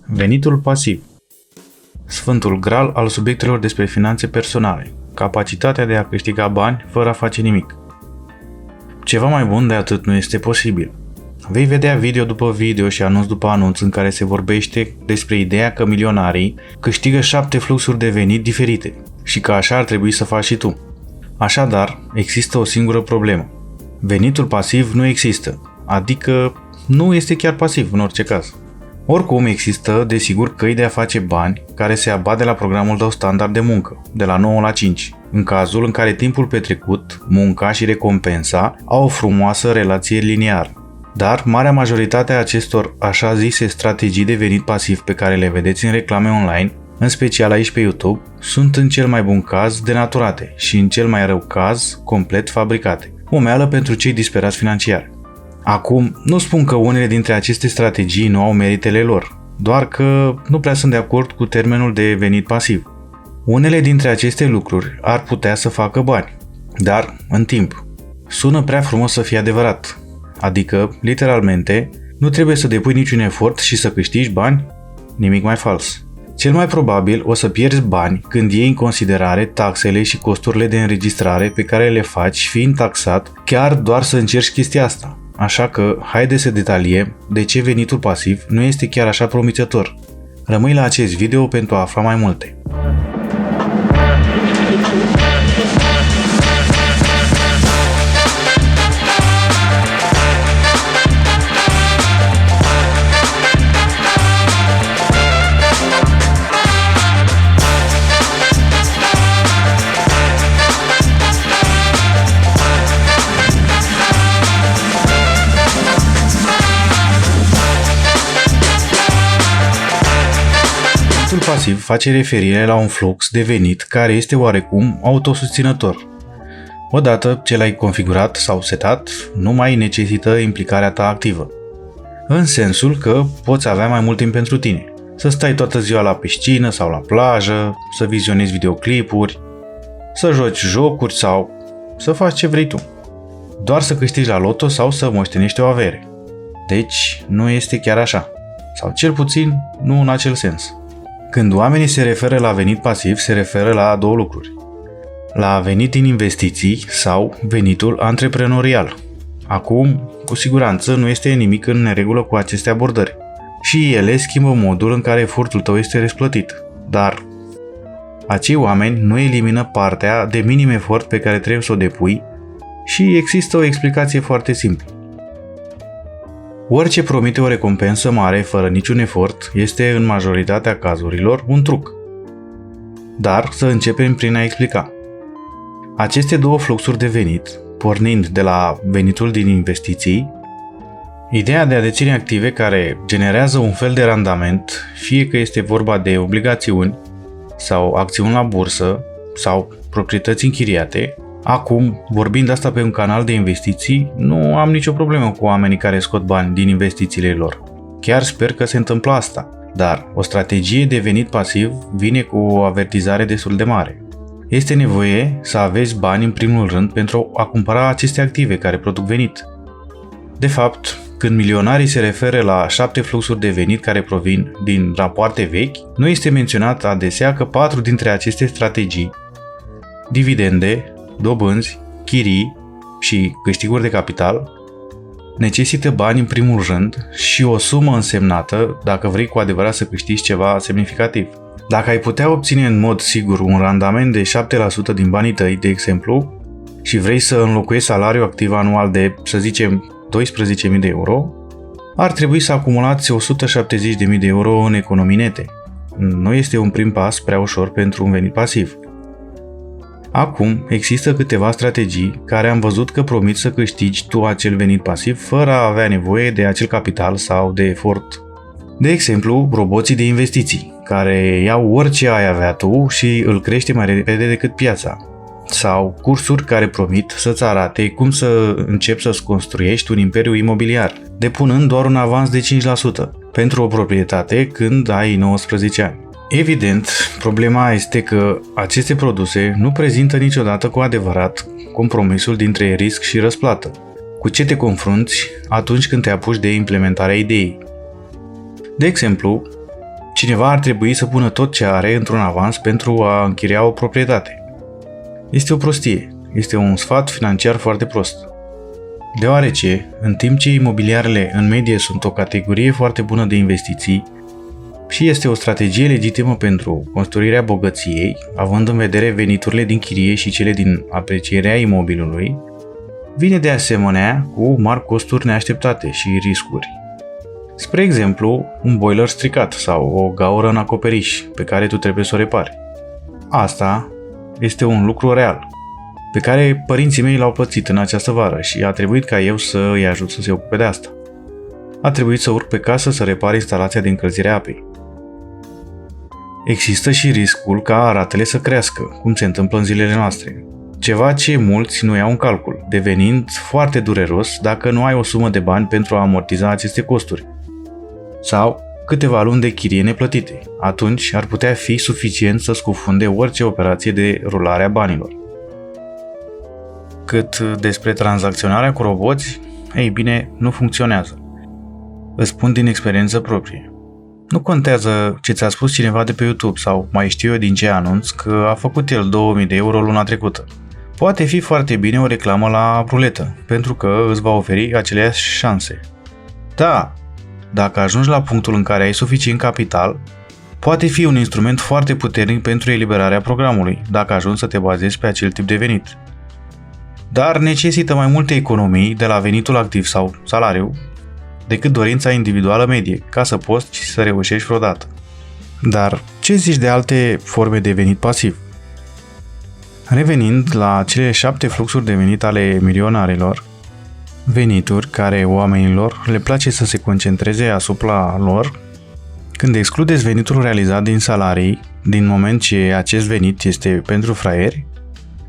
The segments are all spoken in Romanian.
Venitul pasiv. Sfântul Graal al subiectelor despre finanțe personale. Capacitatea de a câștiga bani fără a face nimic. Ceva mai bun de atât nu este posibil. Vei vedea video după video și anunț după anunț în care se vorbește despre ideea că milionarii câștigă 7 fluxuri de venit diferite și că așa ar trebui să faci și tu. Așadar, există o singură problemă. Venitul pasiv nu există, adică nu este chiar pasiv în orice caz. Oricum există, desigur, căi de a face bani care se abat de la programul tău standard de muncă, de la 9 la 5, în cazul în care timpul petrecut, munca și recompensa au o frumoasă relație liniară. Dar marea majoritate a acestor așa zise strategii de venit pasiv pe care le vedeți în reclame online, în special aici pe YouTube, sunt în cel mai bun caz denaturate și în cel mai rău caz complet fabricate. Umeală pentru cei disperați financiar. Acum, nu spun că unele dintre aceste strategii nu au meritele lor, doar că nu prea sunt de acord cu termenul de venit pasiv. Unele dintre aceste lucruri ar putea să facă bani, dar în timp. Sună prea frumos să fie adevărat, adică, literalmente, nu trebuie să depui niciun efort și să câștigi bani? Nimic mai fals. Cel mai probabil o să pierzi bani când iei în considerare taxele și costurile de înregistrare pe care le faci fiind taxat chiar doar să încerci chestia asta. Așa că, haide să detaliem de ce venitul pasiv nu este chiar așa promițător. Rămâi la acest video pentru a afla mai multe. Venitul pasiv face referire la un flux de venit care este oarecum autosusținător. Odată ce l-ai configurat sau setat, nu mai necesită implicarea ta activă. În sensul că poți avea mai mult timp pentru tine. Să stai toată ziua la piscină sau la plajă, să vizionezi videoclipuri, să joci jocuri sau să faci ce vrei tu. Doar să câștigi la loto sau să moștenești o avere. Deci nu este chiar așa. Sau cel puțin nu în acel sens. Când oamenii se referă la venit pasiv, se referă la două lucruri. La venit din investiții sau venitul antreprenorial. Acum, cu siguranță, nu este nimic în neregulă cu aceste abordări. Și ele schimbă modul în care efortul tău este răsplătit. Dar acei oameni nu elimină partea de minim efort pe care trebuie să o depui și există o explicație foarte simplă. Orice promite o recompensă mare fără niciun efort este în majoritatea cazurilor un truc. Dar să începem prin a explica. Aceste două fluxuri de venit, pornind de la venitul din investiții, ideea de a deține active care generează un fel de randament, fie că este vorba de obligațiuni sau acțiuni la bursă sau proprietăți închiriate. Acum, vorbind asta pe un canal de investiții, nu am nicio problemă cu oamenii care scot bani din investițiile lor. Chiar sper că se întâmplă asta, dar o strategie de venit pasiv vine cu o avertizare destul de mare. Este nevoie să aveți bani în primul rând pentru a cumpăra aceste active care produc venit. De fapt, când milionarii se referă la 7 fluxuri de venit care provin din rapoarte vechi, nu este menționat adesea că 4 dintre aceste strategii, dividende, dobânzi, chirii și câștiguri de capital, necesită bani în primul rând și o sumă însemnată dacă vrei cu adevărat să câștigi ceva semnificativ. Dacă ai putea obține în mod sigur un randament de 7% din banii tăi, de exemplu, și vrei să înlocuiești salariul activ anual de, să zicem, 12.000 de euro, ar trebui să acumulați 170.000 de euro în economii nete. Nu este un prim pas prea ușor pentru un venit pasiv. Acum, există câteva strategii care am văzut că promit să câștigi tu acel venit pasiv fără a avea nevoie de acel capital sau de efort. De exemplu, roboții de investiții, care iau orice ai avea tu și îl crește mai repede decât piața. Sau cursuri care promit să-ți arate cum să începi să-ți construiești un imperiu imobiliar, depunând doar un avans de 5% pentru o proprietate când ai 19 ani. Evident, problema este că aceste produse nu prezintă niciodată cu adevărat compromisul dintre risc și răsplată. Cu ce te confrunți atunci când te apuci de implementarea ideii? De exemplu, cineva ar trebui să pună tot ce are într-un avans pentru a închiria o proprietate. Este o prostie, este un sfat financiar foarte prost. Deoarece, în timp ce imobiliarele în medie sunt o categorie foarte bună de investiții și este o strategie legitimă pentru construirea bogăției, având în vedere veniturile din chirie și cele din aprecierea imobilului, vine de asemenea cu mari costuri neașteptate și riscuri. Spre exemplu, un boiler stricat sau o gaură în acoperiș pe care tu trebuie să o repari. Asta este un lucru real, pe care părinții mei l-au pățit în această vară și a trebuit ca eu să îi ajut să se ocupe de asta. A trebuit să urc pe casă să repar instalația de încălzire a apei. Există și riscul ca ratele să crească, cum se întâmplă în zilele noastre. Ceva ce mulți nu iau în calcul, devenind foarte dureros dacă nu ai o sumă de bani pentru a amortiza aceste costuri. Sau câteva luni de chirie neplătite. Atunci ar putea fi suficient să scufunde orice operație de rulare a banilor. Cât despre tranzacționarea cu roboți, ei bine, nu funcționează. Îți spun din experiență proprie. Nu contează ce ți-a spus cineva de pe YouTube sau mai știu eu din ce anunț că a făcut el 2000 de euro luna trecută. Poate fi foarte bine o reclamă la ruletă, pentru că îți va oferi aceleași șanse. Da, dacă ajungi la punctul în care ai suficient capital, poate fi un instrument foarte puternic pentru eliberarea programului, dacă ajungi să te bazezi pe acel tip de venit. Dar necesită mai multe economii de la venitul activ sau salariu decât dorința individuală medie, ca să poți și să reușești vreodată. Dar ce zici de alte forme de venit pasiv? Revenind la cele 7 fluxuri de venit ale milionarilor, venituri care oamenilor le place să se concentreze asupra lor, când excludeți venitul realizat din salarii, din moment ce acest venit este pentru fraieri,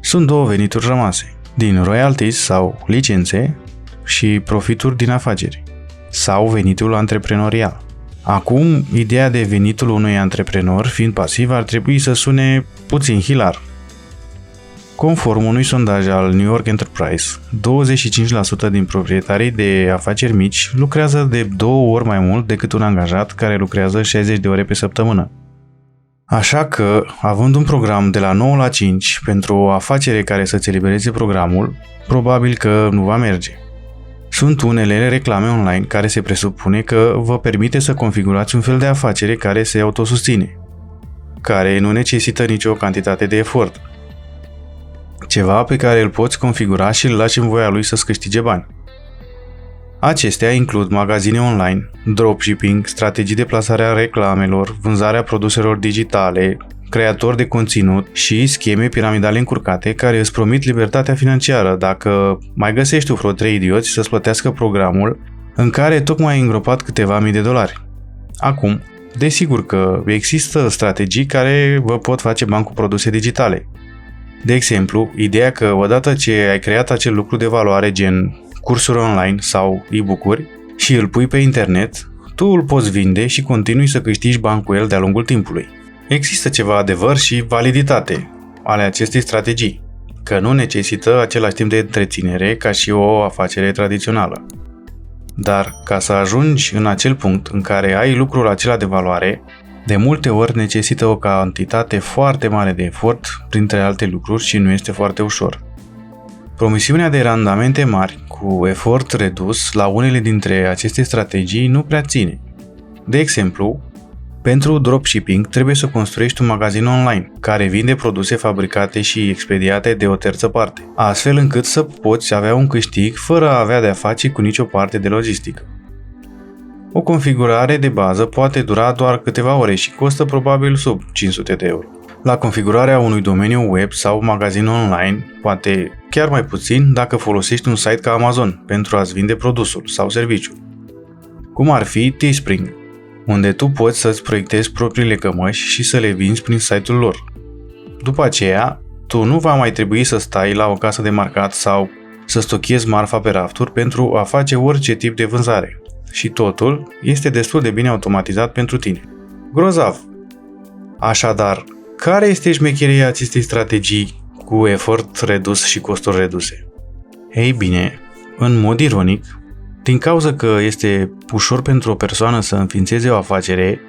sunt 2 venituri rămase, din royalties sau licențe și profituri din afaceri, sau venitul antreprenorial. Acum, ideea de venitul unui antreprenor fiind pasiv ar trebui să sune puțin hilar. Conform unui sondaj al New York Enterprise, 25% din proprietarii de afaceri mici lucrează de 2 ori mai mult decât un angajat care lucrează 60 de ore pe săptămână. Așa că, având un program de la 9 la 5 pentru o afacere care să-ți elibereze programul, probabil că nu va merge. Sunt unele reclame online care se presupune că vă permite să configurați un fel de afacere care se autosusține, care nu necesită nicio cantitate de efort. Ceva pe care îl poți configura și îl lași în voia lui să-ți câștige bani. Acestea includ magazine online, dropshipping, strategii de plasare a reclamelor, vânzarea produselor digitale, creatori de conținut și scheme piramidale încurcate care îți promit libertatea financiară dacă mai găsești tu vreo 3 idioți să-ți plătească programul în care tocmai ai îngropat câteva mii de dolari. Acum, desigur că există strategii care vă pot face bani cu produse digitale. De exemplu, ideea că odată ce ai creat acel lucru de valoare gen cursuri online sau e-book-uri și îl pui pe internet, tu îl poți vinde și continui să câștigi bani cu el de-a lungul timpului. Există ceva adevăr și validitate ale acestei strategii, că nu necesită același timp de întreținere ca și o afacere tradițională. Dar ca să ajungi în acel punct în care ai lucrul acela de valoare, de multe ori necesită o cantitate foarte mare de efort, printre alte lucruri, și nu este foarte ușor. Promisiunea de randamente mari cu efort redus la unele dintre aceste strategii nu prea ține. De exemplu, pentru dropshipping trebuie să construiești un magazin online care vinde produse fabricate și expediate de o terță parte, astfel încât să poți avea un câștig fără a avea de-a face cu nicio parte de logistică. O configurare de bază poate dura doar câteva ore și costă probabil sub 500 de euro. La configurarea unui domeniu web sau magazin online, poate chiar mai puțin dacă folosești un site ca Amazon pentru a-ți vinde produsul sau serviciul. Cum ar fi Teespring, unde tu poți să-ți proiectezi propriile cămăși și să le vinzi prin site-ul lor. După aceea, tu nu va mai trebui să stai la o casă de marcat sau să stochezi marfa pe rafturi pentru a face orice tip de vânzare. Și totul este destul de bine automatizat pentru tine. Grozav! Așadar, care este șmecheria acestei strategii cu efort redus și costuri reduse? Ei bine, în mod ironic, din cauza că este ușor pentru o persoană să înființeze o afacere,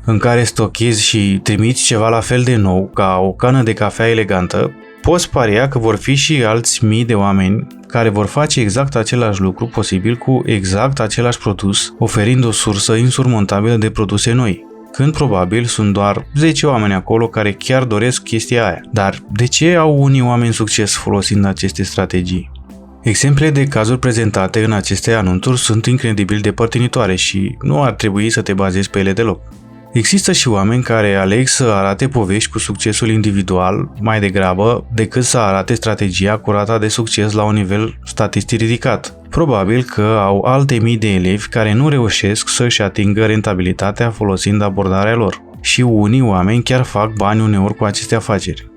în care stochezi și trimiți ceva la fel de nou ca o cană de cafea elegantă, poți paria că vor fi și alți mii de oameni care vor face exact același lucru posibil cu exact același produs, oferind o sursă insurmontabilă de produse noi, când probabil sunt doar 10 oameni acolo care chiar doresc chestia aia. Dar de ce au unii oameni succes folosind aceste strategii? Exemplele de cazuri prezentate în aceste anunțuri sunt incredibil de părtinitoare și nu ar trebui să te bazezi pe ele deloc. Există și oameni care aleg să arate povești cu succesul individual mai degrabă decât să arate strategia cu rata de succes la un nivel statistic ridicat. Probabil că au alte mii de elevi care nu reușesc să-și atingă rentabilitatea folosind abordarea lor. Și unii oameni chiar fac bani uneori cu aceste afaceri.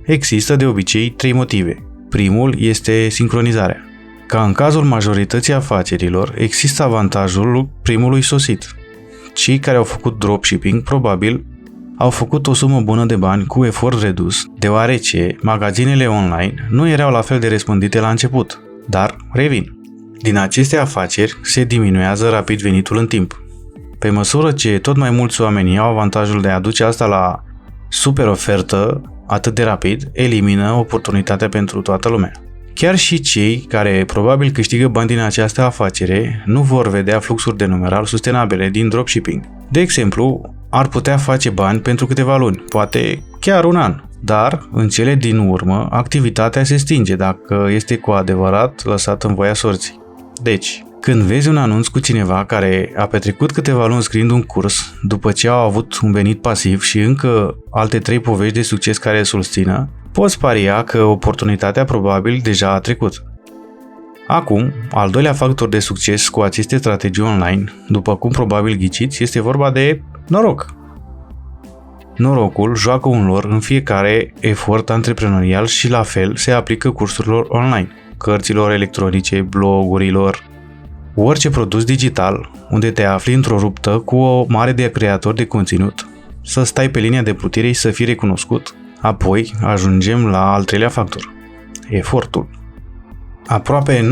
Există de obicei 3 motive. Primul este sincronizarea. Ca în cazul majorității afacerilor, există avantajul primului sosit. Cei care au făcut dropshipping probabil au făcut o sumă bună de bani cu efort redus, deoarece magazinele online nu erau la fel de răspândite la început, dar revin. Din aceste afaceri se diminuează rapid venitul în timp. Pe măsură ce tot mai mulți oameni au avantajul de a duce asta la super ofertă atât de rapid, elimină oportunitatea pentru toată lumea. Chiar și cei care probabil câștigă bani din această afacere nu vor vedea fluxuri de numerar sustenabile din dropshipping. De exemplu, ar putea face bani pentru câteva luni, poate chiar un an, dar în cele din urmă activitatea se stinge dacă este cu adevărat lăsat în voia sorții. Deci, când vezi un anunț cu cineva care a petrecut câteva luni scriind un curs după ce au avut un venit pasiv și încă alte 3 povești de succes care îl susțină, poți paria că oportunitatea probabil deja a trecut. Acum, al doilea factor de succes cu aceste strategii online, după cum probabil ghiciți, este vorba de noroc. Norocul joacă un rol în fiecare efort antreprenorial și la fel se aplică cursurilor online, cărților electronice, blogurilor, orice produs digital unde te afli într-o ruptă cu o mare de creatori de conținut, să stai pe linia de plutire și să fii recunoscut. Apoi ajungem la al treilea factor, efortul. Aproape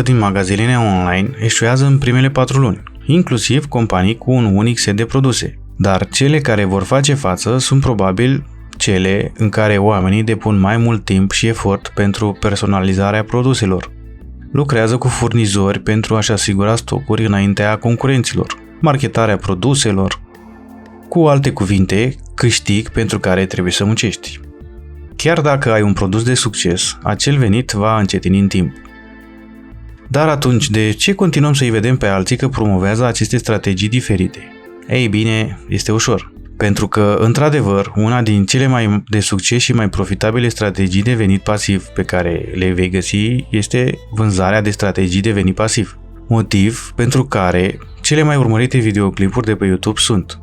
90% din magazinele online eșuează în primele 4 luni, inclusiv companii cu un unic set de produse. Dar cele care vor face față sunt probabil cele în care oamenii depun mai mult timp și efort pentru personalizarea produselor. Lucrează cu furnizori pentru a-și asigura stocuri înaintea concurenților, marketarea produselor. Cu alte cuvinte, câștig pentru care trebuie să muncești. Chiar dacă ai un produs de succes, acel venit va încetini în timp. Dar atunci, de ce continuăm să-i vedem pe alții că promovează aceste strategii diferite? Ei bine, este ușor. Pentru că, într-adevăr, una din cele mai de succes și mai profitabile strategii de venit pasiv pe care le vei găsi este vânzarea de strategii de venit pasiv. Motiv pentru care cele mai urmărite videoclipuri de pe YouTube sunt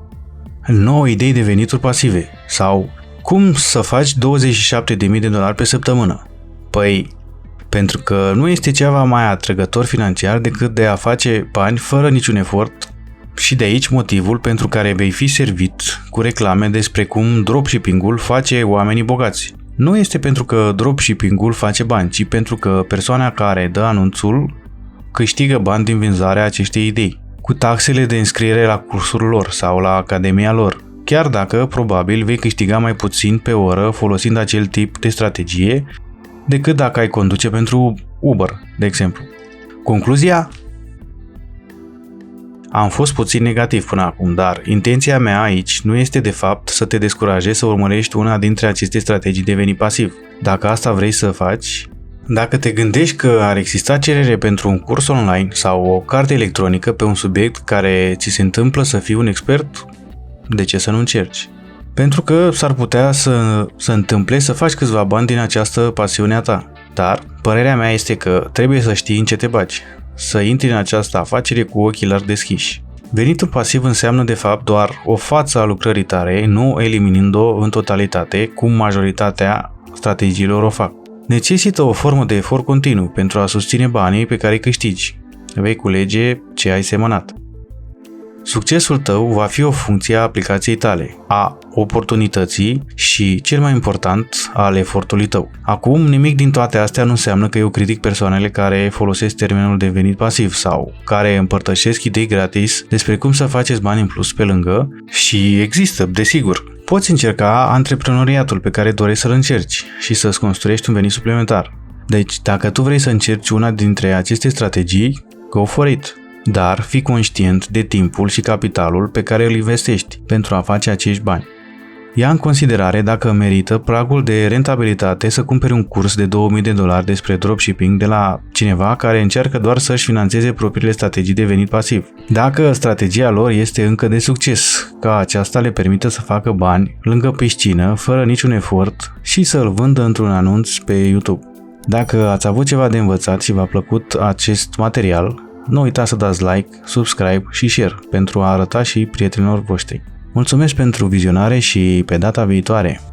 9 idei de venituri pasive sau cum să faci $27.000 pe săptămână. Păi, pentru că nu este ceva mai atrăgător financiar decât de a face bani fără niciun efort. Și de aici motivul pentru care vei fi servit cu reclame despre cum dropshipping-ul face oamenii bogați. Nu este pentru că dropshipping-ul face bani, ci pentru că persoana care dă anunțul câștigă bani din vânzarea acestei idei, cu taxele de înscriere la cursul lor sau la academia lor, chiar dacă probabil vei câștiga mai puțin pe oră folosind acel tip de strategie decât dacă ai conduce pentru Uber, de exemplu. Concluzia? Am fost puțin negativ până acum, dar intenția mea aici nu este de fapt să te descurajezi să urmărești una dintre aceste strategii de venit pasiv. Dacă asta vrei să faci, dacă te gândești că ar exista cerere pentru un curs online sau o carte electronică pe un subiect care ți se întâmplă să fii un expert, de ce să nu încerci? Pentru că s-ar putea să întâmple să faci câțiva bani din această pasiune a ta. Dar părerea mea este că trebuie să știi în ce te bagi. Să intri în această afacere cu ochii larg deschiși. Venitul pasiv înseamnă de fapt doar o față a lucrării tale, nu eliminând-o în totalitate, cum majoritatea strategiilor o fac. Necesită o formă de efort continuu pentru a susține banii pe care îi câștigi. Vei culege ce ai semănat. Succesul tău va fi o funcție a aplicației tale, a oportunității și, cel mai important, al efortului tău. Acum, nimic din toate astea nu înseamnă că eu critic persoanele care folosesc termenul de venit pasiv sau care împărtășesc idei gratis despre cum să faceți bani în plus pe lângă și există, desigur. Poți încerca antreprenoriatul pe care dorești să-l încerci și să-ți construiești un venit suplimentar. Deci, dacă tu vrei să încerci una dintre aceste strategii, go for it! Dar fii conștient de timpul și capitalul pe care îl investești pentru a face acești bani. Ia în considerare dacă merită pragul de rentabilitate să cumperi un curs de $2000 despre dropshipping de la cineva care încearcă doar să-și finanțeze propriile strategii de venit pasiv. Dacă strategia lor este încă de succes, ca aceasta le permită să facă bani lângă piscină, fără niciun efort și să-l vândă într-un anunț pe YouTube. Dacă ați avut ceva de învățat și v-a plăcut acest material, nu uitați să dați like, subscribe și share pentru a arăta și prietenilor voștri. Mulțumesc pentru vizionare și pe data viitoare!